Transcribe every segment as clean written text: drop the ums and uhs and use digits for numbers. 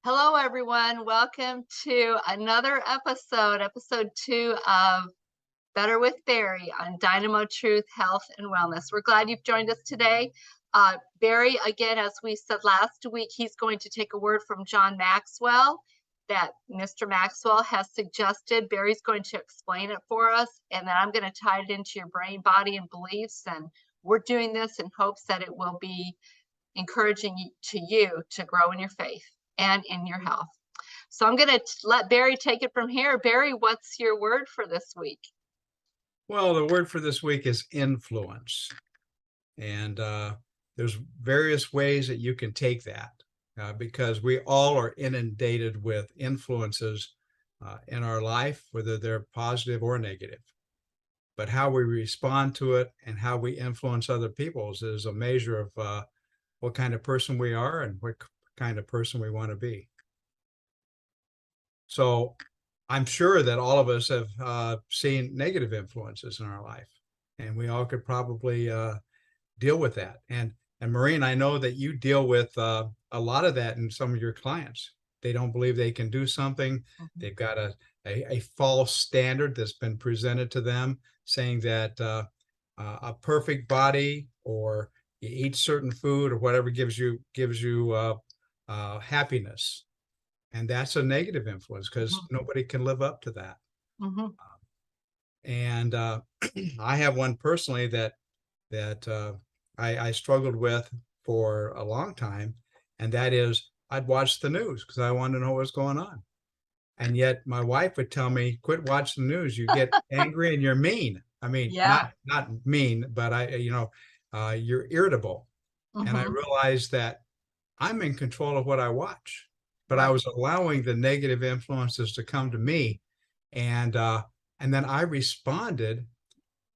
Hello, everyone. Welcome to another episode 2 of Better with Barry on Dynamo Truth, Health, and Wellness. We're glad you've joined us today. Barry, again, as we said last week, he's going to take a word from John Maxwell that Mr. Maxwell has suggested. Barry's going to explain it for us, and then I'm going to tie it into your brain, body, and beliefs. And we're doing this in hopes that it will be encouraging to you to grow in your faith and in your health. So I'm going to let Barry take it from here. Barry, what's your word for this week? Well, the word for this week is influence. And there's various ways that you can take that because we all are inundated with influences in our life, whether they're positive or negative. But how we respond to it and how we influence other people is a measure of what kind of person we are and what kind of person we want to be. So I'm sure that all of us have seen negative influences in our life, and we all could probably deal with that. And Maureen, I know that you deal with a lot of that in some of your clients. They don't believe they can do something. Mm-hmm. They've got a false standard that's been presented to them, saying that a perfect body or you eat certain food or whatever gives you happiness. And that's a negative influence because mm-hmm. nobody can live up to that. Mm-hmm. And I have one personally that I struggled with for a long time, and that is I'd watch the news because I wanted to know what's going on. And yet my wife would tell me, quit watching the news. You get angry and you're mean. I mean, not mean, but you're irritable. Mm-hmm. And I realized that I'm in control of what I watch, but I was allowing the negative influences to come to me. And then I responded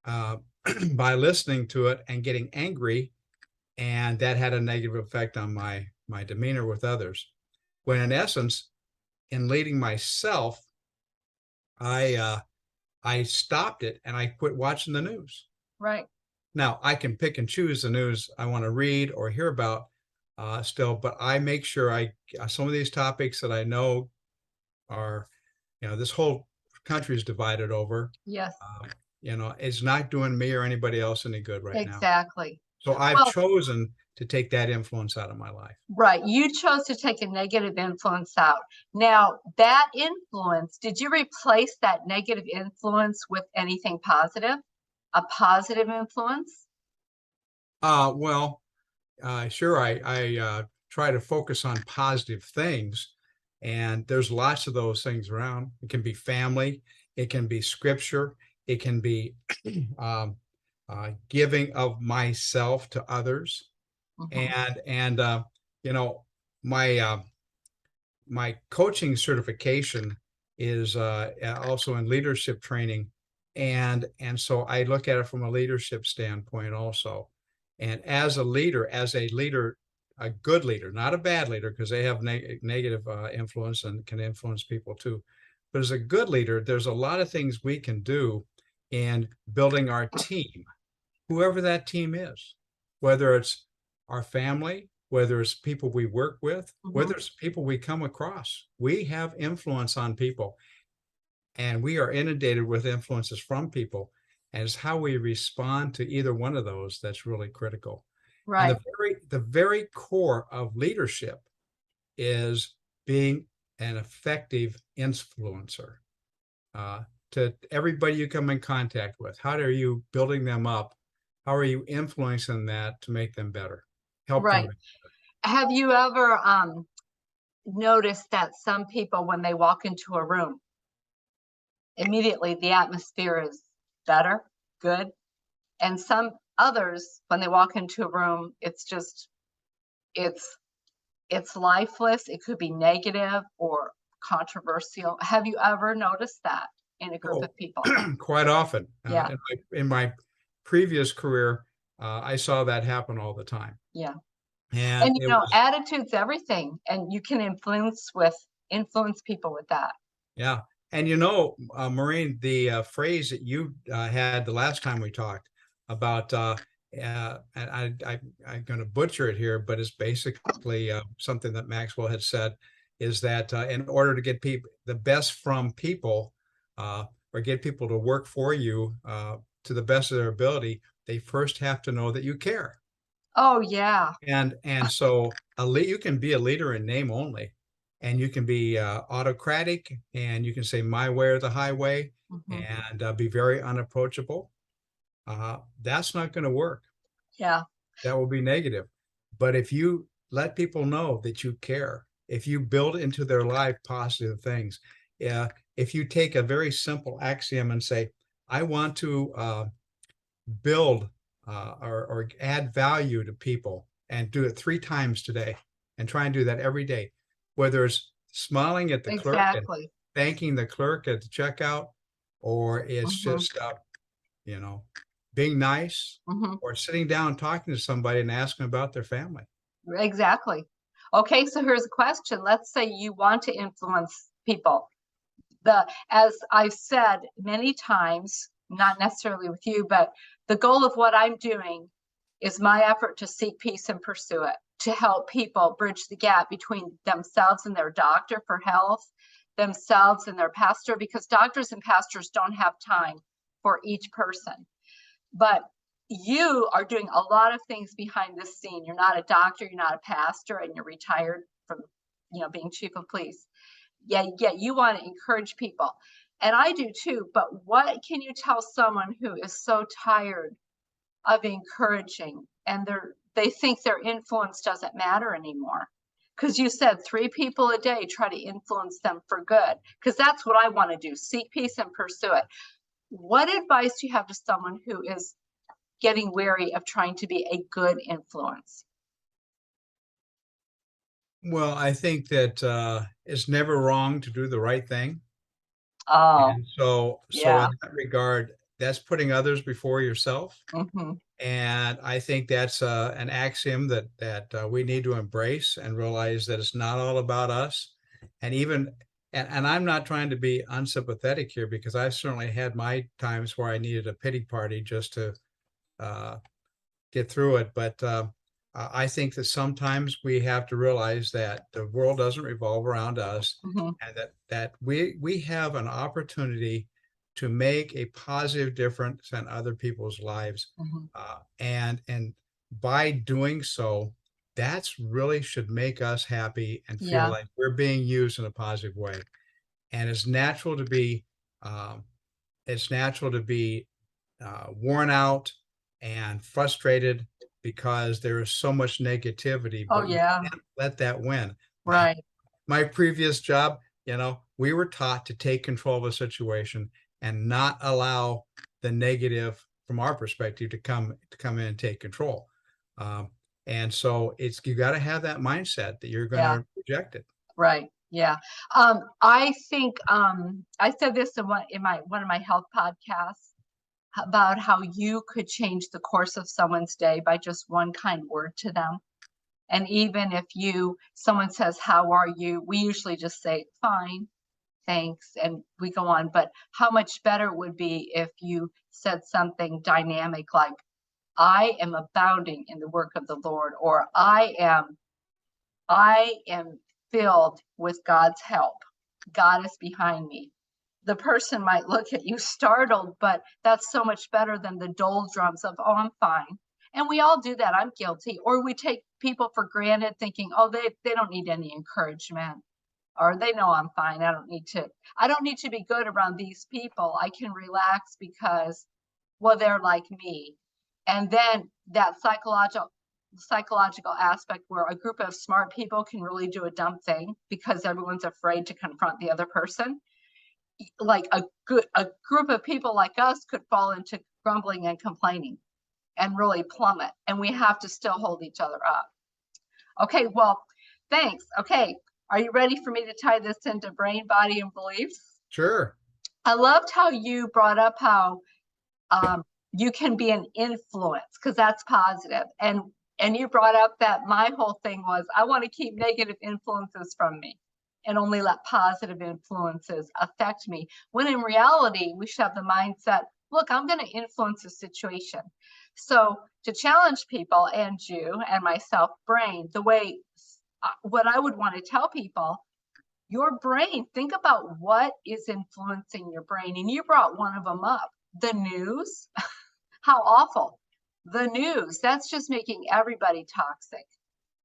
by listening to it and getting angry. And that had a negative effect on my demeanor with others. When in essence, in leading myself, I stopped it and I quit watching the news. Right. Now I can pick and choose the news I want to read or hear about still, but I make sure some of these topics that I know are, this whole country is divided over. Yes. It's not doing me or anybody else any good right now. Exactly. So I've chosen to take that influence out of my life. Right. You chose to take a negative influence out. Now, that influence, did you replace that negative influence with anything positive? A positive influence? Sure. I try to focus on positive things, and there's lots of those things around. It can be family. It can be scripture. It can be giving of myself to others. Mm-hmm. My coaching certification is also in leadership training, and so I look at it from a leadership standpoint also. And as a leader, a good leader, not a bad leader, because they have negative influence and can influence people too. But as a good leader, there's a lot of things we can do in building our team, whoever that team is, whether it's our family, whether it's people we work with, mm-hmm. whether it's people we come across. We have influence on people, and we are inundated with influences from people. And it's how we respond to either one of those that's really critical. Right. And the very core of leadership is being an effective influencer to everybody you come in contact with. How are you building them up? How are you influencing that to make them better? Help them. Have you ever noticed that some people, when they walk into a room, immediately the atmosphere is better, good, and some others, when they walk into a room, it's lifeless. It could be negative or controversial. Have you ever noticed that in a group of people? Quite often. Yeah. In my previous career, I saw that happen all the time. Yeah. And attitude's everything, and you can influence people with that. Yeah. And Maureen, the phrase that you had the last time we talked about, and I'm going to butcher it here, but it's basically something that Maxwell had said, is that in order to get people the best from people, or get people to work for you to the best of their ability, they first have to know that you care. Oh, yeah. And so you can be a leader in name only, and you can be autocratic, and you can say my way or the highway, and be very unapproachable. That's not going to work. Yeah. That will be negative. But if you let people know that you care, if you build into their life positive things, if you take a very simple axiom and say, I want to build or add value to people, and do it 3 times today, and try and do that every day, whether it's smiling at the clerk and Exactly. thanking the clerk at the checkout, or it's just you know being nice, or sitting down and talking to somebody and asking about their family. Exactly. Okay, so here's a question. Let's say you want to influence people. As I've said many times, not necessarily with you, but the goal of what I'm doing is my effort to seek peace and pursue it, to help people bridge the gap between themselves and their doctor for health, themselves and their pastor, because doctors and pastors don't have time for each person. But you are doing a lot of things behind the scene. You're not a doctor, you're not a pastor, and you're retired from, being chief of police. Yeah, you want to encourage people. And I do too, but what can you tell someone who is so tired of encouraging, and they think their influence doesn't matter anymore? Because you said 3 people a day, try to influence them for good, because that's what I want to do, seek peace and pursue it. What advice do you have to someone who is getting weary of trying to be a good influence? Well, I think that it's never wrong to do the right thing. Oh, And so yeah. in that regard, that's putting others before yourself. Mm-hmm. And I think that's an axiom that we need to embrace, and realize that it's not all about us. And even and I'm not trying to be unsympathetic here, because I certainly had my times where I needed a pity party just to uh, get through it. But I think that sometimes we have to realize that the world doesn't revolve around us, and that we have an opportunity to make a positive difference in other people's lives, and by doing so, that's really should make us happy and feel Yeah. like we're being used in a positive way. And um, it's natural to be worn out and frustrated, because there is so much negativity, Oh, but you yeah. can't let that win. Right. My previous job, we were taught to take control of a situation and not allow the negative from our perspective to come in and take control. Um, and so you got to have that mindset that you're going Yeah. to reject it. Right. Yeah. I think I said this in one of my health podcasts about how you could change the course of someone's day by just one kind word to them. And even if someone says, "How are you?" we usually just say, "Fine, thanks," and we go on. But how much better it would be if you said something dynamic like, "I am abounding in the work of the Lord," or I am filled with God's help. God is behind me. The person might look at you startled, but that's so much better than the doldrums of, "Oh, I'm fine." And we all do that. I'm guilty. Or we take people for granted thinking, "Oh, they don't need any encouragement," or "They know I'm fine. I don't need to be good around these people. I can relax because, well, they're like me." And then that psychological aspect where a group of smart people can really do a dumb thing because everyone's afraid to confront the other person. Like a group of people like us could fall into grumbling and complaining and really plummet, and we have to still hold each other up. Okay, well, thanks. Okay, are you ready for me to tie this into brain, body, and beliefs? Sure. I loved how you brought up how you can be an influence, because that's positive. And you brought up that my whole thing was I want to keep negative influences from me and only let positive influences affect me. When in reality, we should have the mindset, look, I'm going to influence the situation. So to challenge people and you and myself, brain, what I would want to tell people your brain, think about what is influencing your brain. And you brought one of them up, the news. How awful. The news, that's just making everybody toxic.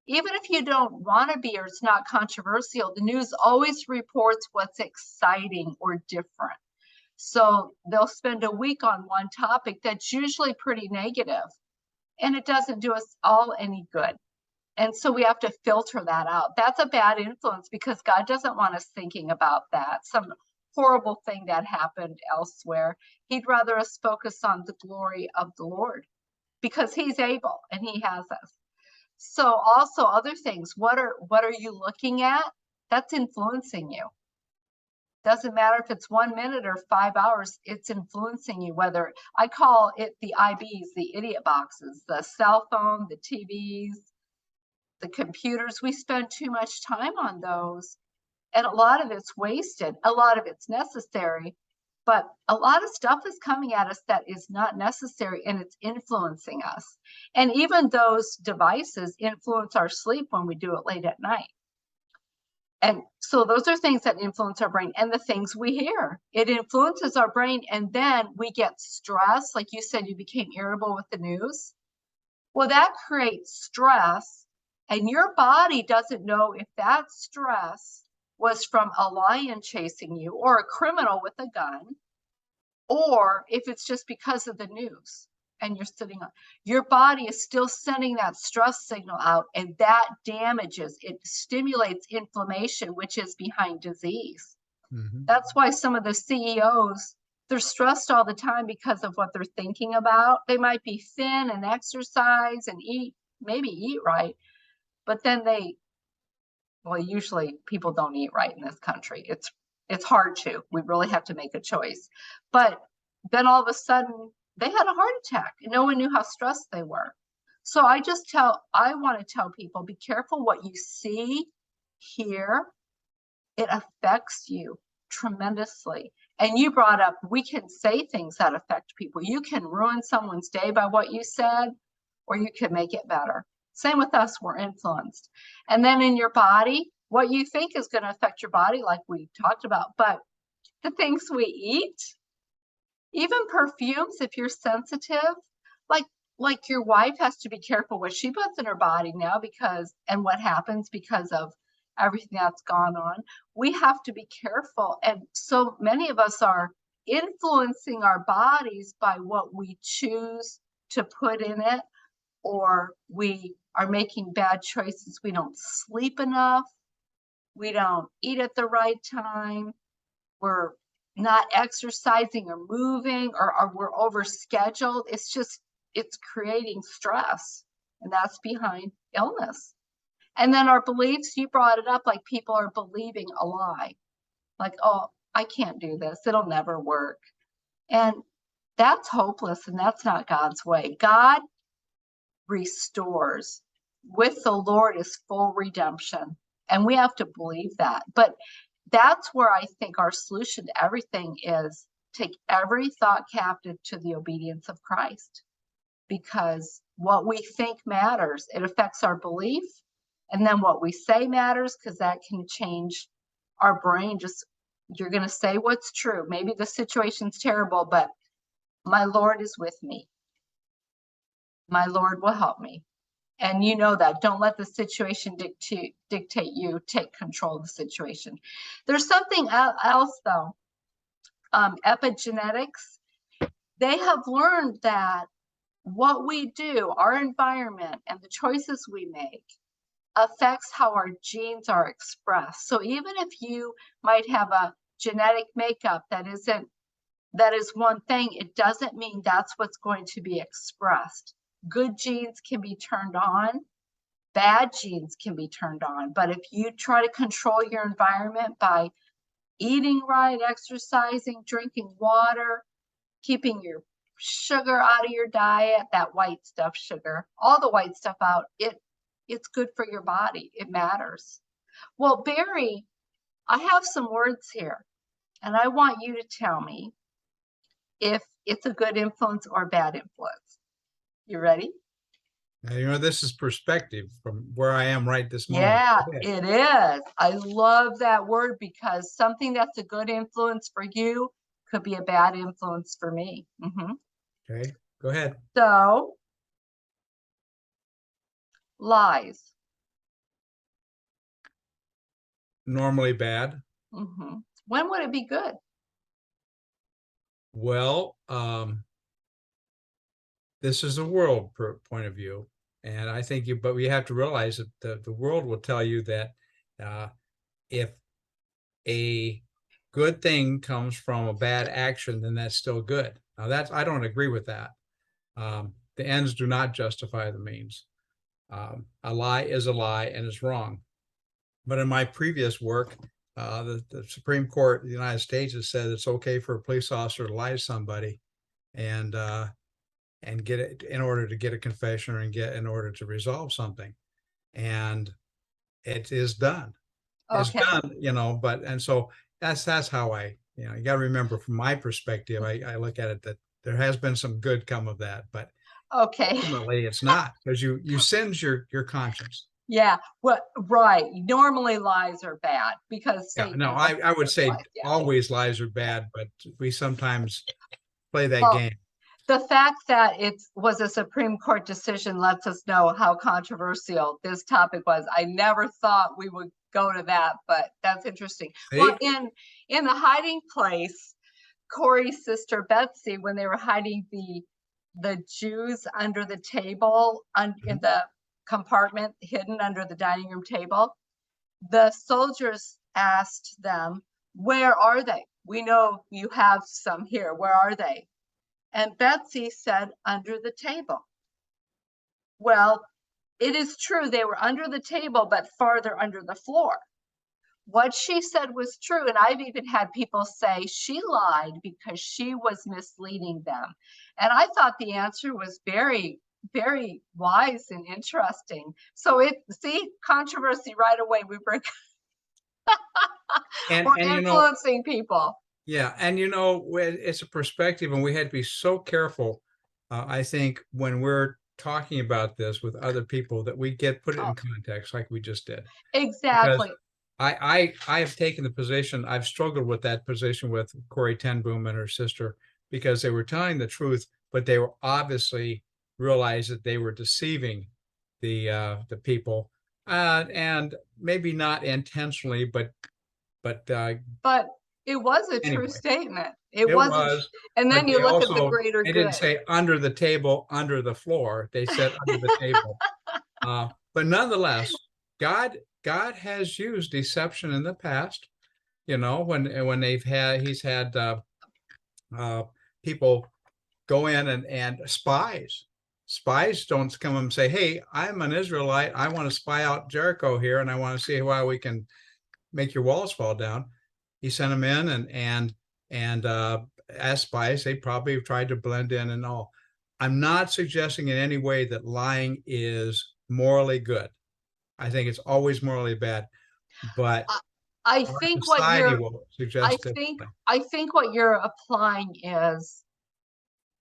Even if you don't want to be or it's not controversial, the news always reports what's exciting or different. So they'll spend a week on one topic that's usually pretty negative, and it doesn't do us all any good. And so we have to filter that out. That's a bad influence because God doesn't want us thinking about that, some horrible thing that happened elsewhere. He'd rather us focus on the glory of the Lord because he's able and he has us. So also other things, what are you looking at? That's influencing you. Doesn't matter if it's 1 minute or 5 hours, it's influencing you. Whether I call it the IBs, the idiot boxes, the cell phone, the TVs, the computers, we spend too much time on those. And a lot of it's wasted. A lot of it's necessary, but a lot of stuff is coming at us that is not necessary and it's influencing us. And even those devices influence our sleep when we do it late at night. And so those are things that influence our brain and the things we hear. It influences our brain and then we get stressed. Like you said, you became irritable with the news. Well, that creates stress. And your body doesn't know if that stress was from a lion chasing you or a criminal with a gun, or if it's just because of the news and you're sitting on. Your body is still sending that stress signal out, and that damages, it stimulates inflammation, which is behind disease. That's why some of the CEOs, they're stressed all the time because of what they're thinking about. They might be thin and exercise and maybe eat right, but then well, usually people don't eat right in this country. It's hard to. We really have to make a choice. But then all of a sudden, they had a heart attack and no one knew how stressed they were. So I want to tell people, be careful what you see, hear. It affects you tremendously. And you brought up, we can say things that affect people. You can ruin someone's day by what you said, or you can make it better. Same with us, we're influenced. And then in your body, what you think is going to affect your body, like we talked about, but the things we eat, even perfumes, if you're sensitive, like your wife has to be careful what she puts in her body now and what happens because of everything that's gone on. We have to be careful. And so many of us are influencing our bodies by what we choose to put in it, or we are making bad choices. We don't sleep enough. We don't eat at the right time. We're not exercising or moving, or we're overscheduled. It's creating stress, and that's behind illness. And then our beliefs, you brought it up, like people are believing a lie. Like, oh, I can't do this. It'll never work. And that's hopeless, and that's not God's way. God restores. With the Lord is full redemption. And we have to believe that. But that's where I think our solution to everything is take every thought captive to the obedience of Christ. Because what we think matters. It affects our belief. And then what we say matters, because that can change our brain. You're going to say what's true. Maybe the situation's terrible, but my Lord is with me. My Lord will help me. And you know that. Don't let the situation dictate you. Take control of the situation. There's something else, though. Epigenetics. They have learned that what we do, our environment, and the choices we make affects how our genes are expressed. So even if you might have a genetic makeup that is one thing, it doesn't mean that's what's going to be expressed. Good genes can be turned on, bad genes can be turned on. But if you try to control your environment by eating right, exercising, drinking water, keeping your sugar out of your diet, that white stuff, sugar, all the white stuff out, it's good for your body. It matters. Well, Barry, I have some words here, and I want you to tell me if it's a good influence or bad influence. You ready? And this is perspective from where I am right this moment. Yeah, it is. I love that word because something that's a good influence for you could be a bad influence for me. Okay, go ahead. So, lies. Normally bad. When would it be good? Well, this is a world point of view. And I think but we have to realize that the world will tell you that if a good thing comes from a bad action, then that's still good. Now I don't agree with that. The ends do not justify the means. A lie is a lie and is wrong. But in my previous work, the Supreme Court of the United States has said it's okay for a police officer to lie to somebody and get it in order to get a confession or in order to resolve something. And it is done. It's done, and so that's how you got to remember from my perspective, I look at it that there has been some good come of that, but ultimately it's not, because you singe your conscience. Yeah, well, right. Normally lies are bad because Satan no, I would say always lies are bad, but we sometimes play that game. The fact that it was a Supreme Court decision lets us know how controversial this topic was. I never thought we would go to that, but that's interesting. See? Well, in the hiding place, Corey's sister Betsy, when they were hiding the Jews under the table in the compartment hidden under the dining room table, the soldiers asked them, "Where are they? We know you have some here. Where are they?" And Betsy said, "Under the table." Well, it is true they were under the table, but farther under the floor. What she said was true, and I've even had people say she lied because she was misleading them. And I thought the answer was very, very wise and interesting. So see, controversy right away. We bring we're influencing people. Yeah, and it's a perspective, and we had to be so careful. I think when we're talking about this with other people that we put it in context, like we just did. Exactly. Because I have taken the position. I've struggled with that position with Corey ten Boom and her sister, because they were telling the truth, but they were obviously realized that they were deceiving the people, and maybe not intentionally, but it was a true statement. It was. And then you look at the greater good. They didn't say under the table, under the floor. They said under the table. But nonetheless, God has used deception in the past. When he's had people go in and spies don't come and say, "Hey, I'm an Israelite. I want to spy out Jericho here, and I want to see how we can make your walls fall down." He sent them in and as spies, they probably tried to blend in and all. I'm not suggesting in any way that lying is morally good. I think it's always morally bad, but I think what you're applying is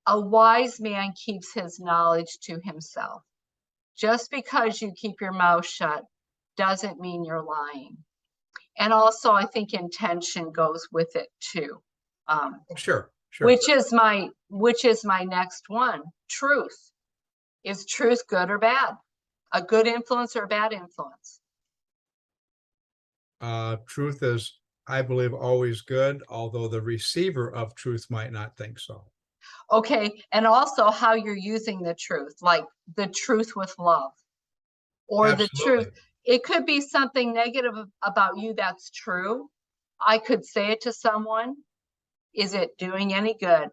a wise man keeps his knowledge to himself. Just because you keep your mouth shut doesn't mean you're lying. And also, I think intention goes with it too. Sure. Which is my next one. Truth. Is truth good or bad? A good influence or a bad influence? Truth is, I believe, always good, although the receiver of truth might not think so. Okay, and also how you're using the truth, like the truth with love, or the truth. It could be something negative about you that's true. I could say it to someone. Is it doing any good?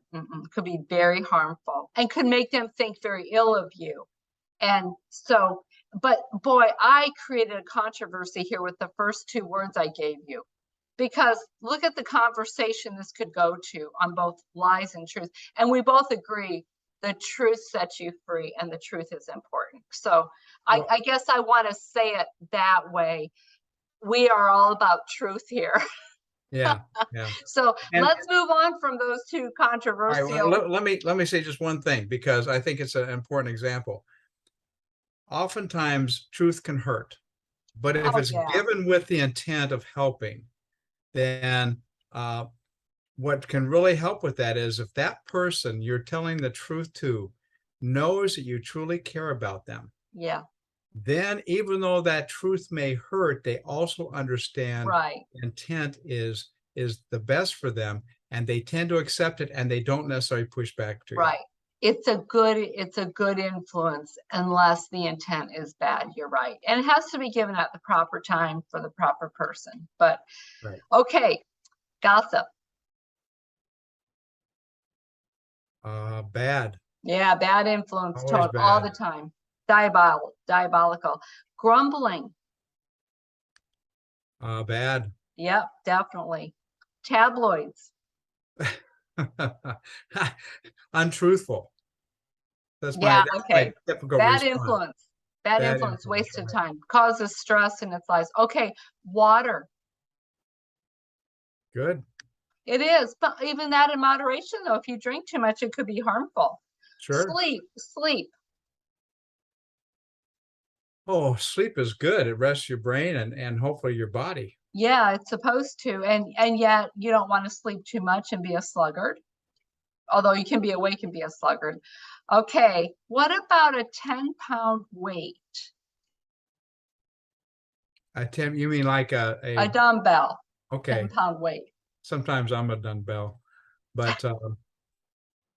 Could be very harmful and could make them think very ill of you. And so, but boy, I created a controversy here with the first two words I gave you, because look at the conversation this could go to on both lies and truth. And we both agree the truth sets you free and the truth is important. So I guess I want to say it that way. We are all about truth here. Yeah. So let's move on from those two controversial. Right, well, let me say just one thing, because I think it's an important example. oftentimes truth can hurt, but if Oh, it's yeah. given with the intent of helping, then what can really help with that is if that person you're telling the truth to knows that you truly care about them, Yeah. then even though that truth may hurt, they also understand Right. intent is the best for them, and they tend to accept it, and they don't necessarily push back to you. Right. It's a good influence unless the intent is bad. You're right. And it has to be given at the proper time for the proper person. But Right. okay, gossip. Bad. Yeah, bad influence Always taught all bad. the time. Diabolical. Grumbling. Bad. Yep, definitely. Tabloids. Untruthful. That's Yeah, my okay. typical Bad response. influence. Bad Bad influence, influence, wasted right. time, causes stress in its lives. Okay, water. Good. It is, but even that in moderation, though, if you drink too much, it could be harmful. Sure. Sleep. Oh, sleep is good. It rests your brain and hopefully your body. Yeah, it's supposed to, and yet you don't want to sleep too much and be a sluggard. Although you can be awake and be a sluggard. Okay, what about a 10-pound weight? You mean like A dumbbell, okay. 10-pound weight. Sometimes I'm a dumbbell, but no,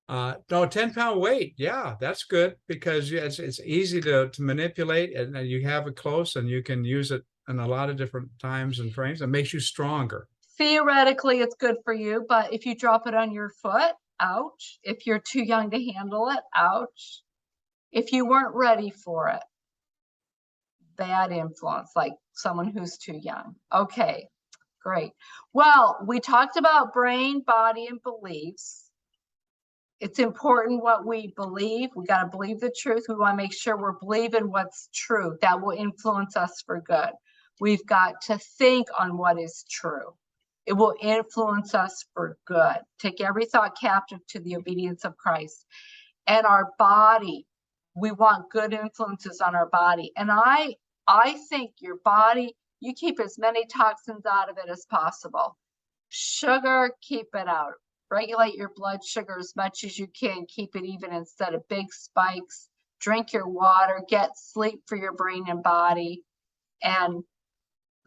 10-pound weight. Yeah, that's good because it's easy to manipulate, and you have it close and you can use it in a lot of different times and frames. It makes you stronger. Theoretically, it's good for you, but if you drop it on your foot, ouch. If you're too young to handle it, ouch. If you weren't ready for it, bad influence, like someone who's too young. Okay, great. Well, we talked about brain, body, and beliefs. It's important what we believe. We got to believe the truth. We want to make sure we're believing what's true. That will influence us for good. We've got to think on what is true. It will influence us for good. Take every thought captive to the obedience of Christ. And our body, we want good influences on our body. And I think your body, you keep as many toxins out of it as possible. Sugar, keep it out. Regulate your blood sugar as much as you can. Keep it even instead of big spikes. Drink your water, get sleep for your brain and body. And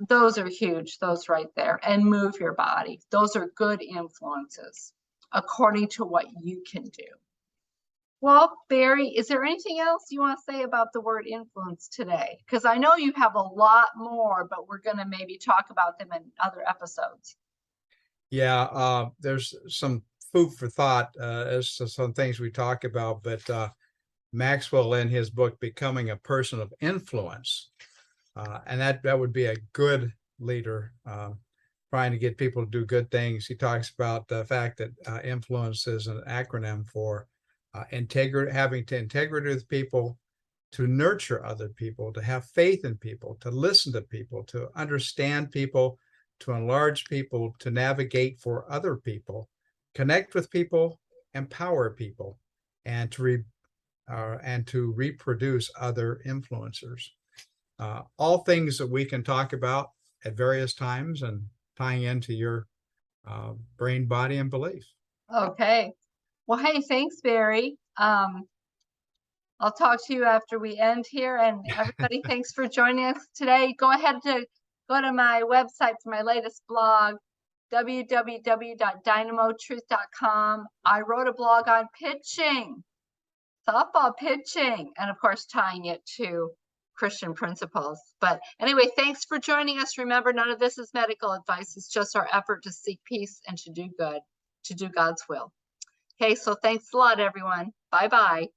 those are huge, those right there. And move your body. Those are good influences according to what you can do. Well, Barry, is there anything else you want to say about the word influence today? Because I know you have a lot more, but we're going to maybe talk about them in other episodes. Yeah, there's some food for thought as to some things we talk about, but Maxwell in his book Becoming a Person of Influence, and that would be a good leader trying to get people to do good things. He talks about the fact that influence is an acronym for having integrity with people, to nurture other people, to have faith in people, to listen to people, to understand people, to enlarge people, to navigate for other people, connect with people, empower people, and to reproduce other influencers. All things that we can talk about at various times and tying into your brain, body, and belief. Okay. Well, hey, thanks, Barry. I'll talk to you after we end here. And everybody, thanks for joining us today. Go ahead to go to my website for my latest blog, www.dynamotruth.com. I wrote a blog on pitching, softball pitching, and of course, tying it to Christian principles. But anyway, thanks for joining us. Remember, none of this is medical advice. It's just our effort to seek peace and to do good, to do God's will. Okay, so thanks a lot, everyone. Bye-bye.